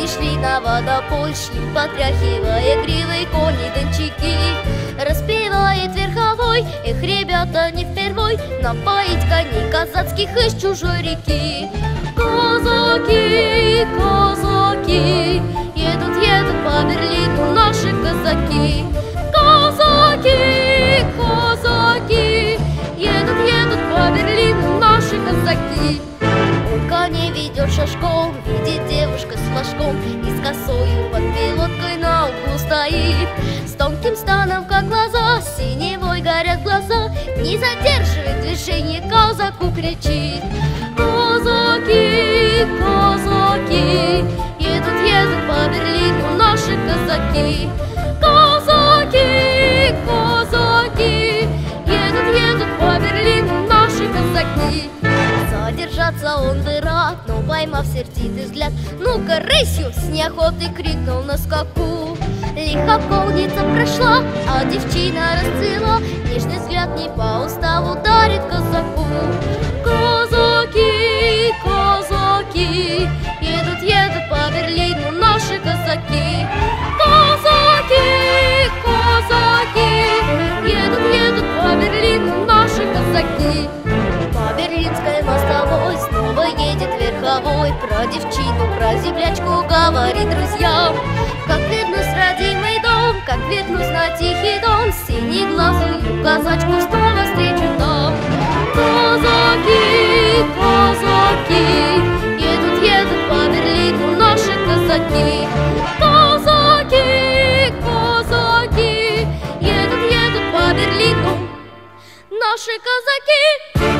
шли на водопой, шли, потряхивая гривой кони дончаки. Распевает верховой, эх, ребята, не впервой напоить коней казацких из чужой реки. Казаки, казаки, едут, едут по Берлину наши казаки. Казаки, казаки, едут, едут по Берлину наши казаки. Он коней ведет шашком, видит девушка с флажком и с косою под пилоткой на углу стоит. С тонким станом, как глаза, синевой горят глаза, не задерживает движение, казаку кричит. Казаки, казаки, едут, едут по Берлину наши казаки. Казаки, казаки, едут, едут по Берлину наши казаки. Задержаться он бы рад, но поймав сердитый взгляд, ну-ка рысью, с неохотой крикнул на скаку. Лихо конница прошла, а девчина расцвела, нежный взгляд не по уставу дарит казаку. Казаки, казаки, едут, едут по Берлину наши казаки. Казаки, казаки, едут, едут по Берлину наши казаки. По Берлинской мостовой снова едет верховой, про девчину, про землячку говорит друзьям. Как вернусь в родимый дом, как вернусь на тихий дом, синеглазую казачку снова встречу там. Казаки, казаки, едут, едут по Берлину наши казаки. Казаки, казаки, едут, едут по Берлину наши казаки.